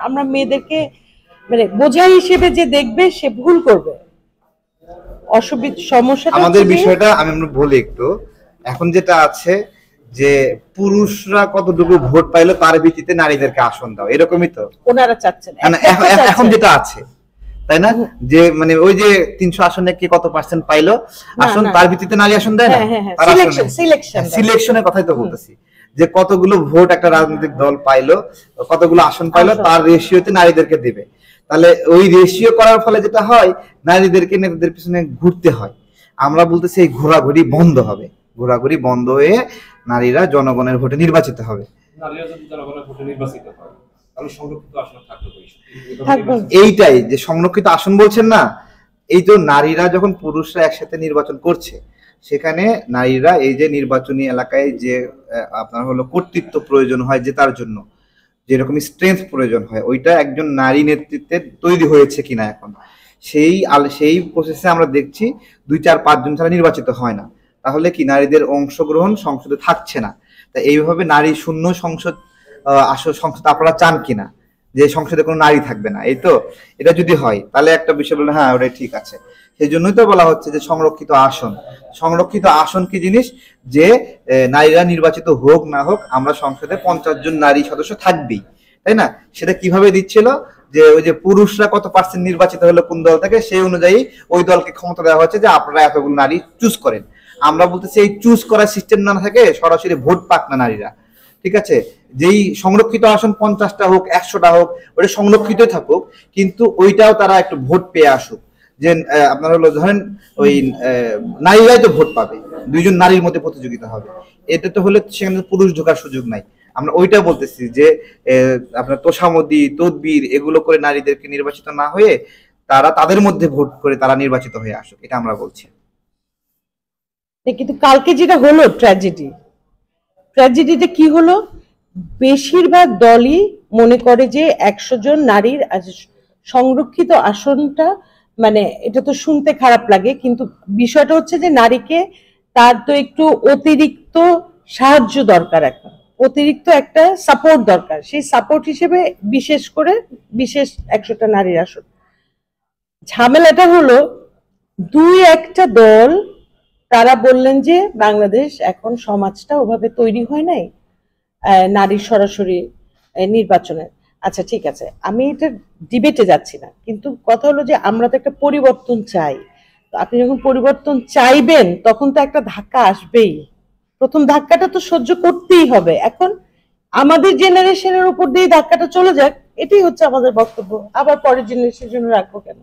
আমরা মেয়েদেরকে মানে বোঝা হিসেবে যে দেখবে সে ভুল করবে। সমস্যাটা আমাদের বিষয়টা আমরা বলি একটু, এখন যেটা আছে যে পুরুষরা কতটুকু ভোট পাইলো তার ভিত্তিতে নারীদেরকে আসন দাও, এরকমই তো ওনারা চাচ্ছেন এখন যেটা আছে, তাই না? যে মানে ওই যে 300 আসনে কে কত পার্সেন্ট পাইলো আসন, তার ভিত্তিতে নারী আসন দেয় না, সিলেকশনের কথাই তো বলতেছি, যে কতগুলো ভোট একটা রাজনৈতিক দল পাইলো, কতগুলো আসন পাইলো, তার রেশিওতে নারীদেরকে দিবে। তাহলে ওই রেশিও করার ফলে যেটা হয়, নারীদেরকে নেতাদের পিছনে ঘুরতে হয়। আমরা বলতেছি এই ঘোরাঘুরি বন্ধ হবে, ঘোরাঘুরি বন্ধ হয়ে নারীরা জনগণের ভোটে নির্বাচিত হবে। নারীরা যদি জনগণের ভোটে নির্বাচিত হয় তাহলে সংরক্ষিত আসন থাকবে। এইটাই যে সংরক্ষিত আসন বলছেন না, এই যে নারীরা যখন পুরুষরা একসাথে নির্বাচন করছে, সেখানে নারীরা এই যে নির্বাচনী এলাকায় যে আপনার হলো কর্তৃত্ব প্রয়োজন হয়, যে তার জন্য যেরকম স্ট্রেংথ প্রয়োজন হয়, ওইটা একজন নারী নেতৃত্বে তৈরি হয়েছে কিনা এখন সেই প্রসেসে আমরা দেখছি 2, 4, 5 জন ছাড়া নির্বাচিত হয় না। তাহলে কি নারীদের অংশগ্রহণ সংসদে থাকছে না। তা এইভাবে নারী শূন্য সংসদ সংসদ আপনারা চান কিনা, যে সংসদে কোনো নারী থাকবে না, এই তো এটা যদি হয় তাহলে একটা বিষয় বললে হ্যাঁ ওটাই ঠিক আছে। সেই জন্যই তো বলা হচ্ছে যে সংরক্ষিত আসন। সংরক্ষিত আসন কি জিনিস, যে নারীরা নির্বাচিত হোক না হোক আমরা সংসদে 50 জন নারী সদস্য থাকবেই, তাই না? সেটা কিভাবে দিচ্ছিল, যে ওই যে পুরুষরা কত পার্সেন্ট নির্বাচিত হলো কোন দল থেকে, সেই অনুযায়ী ওই দলকে ক্ষমতা দেওয়া হচ্ছে যে আপনারা এতগুলো নারী চুজ করেন। আমরা বলতেছি এই চুজ করার সিস্টেম না থাকে, সরাসরি ভোট পাক না নারীরা, ঠিক আছে? যেই সংরক্ষিত আসন 50টা হোক 100টা হোক, ওটা সংরক্ষিত থাকুক, কিন্তু ওইটাও তারা একটু ভোট পেয়ে আসুক। যে আপনার হলো ধরেন ওই নারীরাই তো ভোট পাবে, 2 জন নারীর মধ্যে প্রতিযোগিতা হবে, এটা তো হলে সেখানে পুরুষ ঢোকার সুযোগ নাই। আমরা ওইটা বলতেছি যে আপনার তোষামোদী তদবির এগুলো করে নারীদেরকে নির্বাচিত না হয়ে তারা তাদের মধ্যে ভোট করে তারা নির্বাচিত হয়ে আসুক, এটা আমরা বলছি। কিন্তু কালকে যেটা হলো ট্র্যাজেডিটা কি হলো, বেশিরভাগ দলই মনে করে যে 100 জন নারীর সংরক্ষিত আসনটা, মানে এটা তো শুনতে খারাপ লাগে, কিন্তু বিষয়টা হচ্ছে যে নারীকে তার তো একটু অতিরিক্ত সাহায্য দরকার, অতিরিক্ত একটা সাপোর্ট দরকার, সেই সাপোর্ট হিসেবে বিশেষ 100টা নারীর আসন। ঝামেলাটা হলো 2-1টা দল তারা বললেন যে বাংলাদেশ এখন সমাজটা ওভাবে তৈরি হয় নাই নারীর সরাসরি নির্বাচনের। আচ্ছা ঠিক আছে, আমি এটা ডিবেটে যাচ্ছি না, কিন্তু কথা হলো যে আমরা তো একটা পরিবর্তন চাই। তো আপনি যখন পরিবর্তন চাইবেন তখন তো একটা ধাক্কা আসবেই, প্রথম ধাক্কাটা তো সহ্য করতেই হবে। এখন আমাদের জেনারেশনের উপর দিয়ে ধাক্কাটা চলে যাক, এটাই হচ্ছে আমাদের বক্তব্য, আবার পরের জেনারেশনের জন্য রাখবো কেন?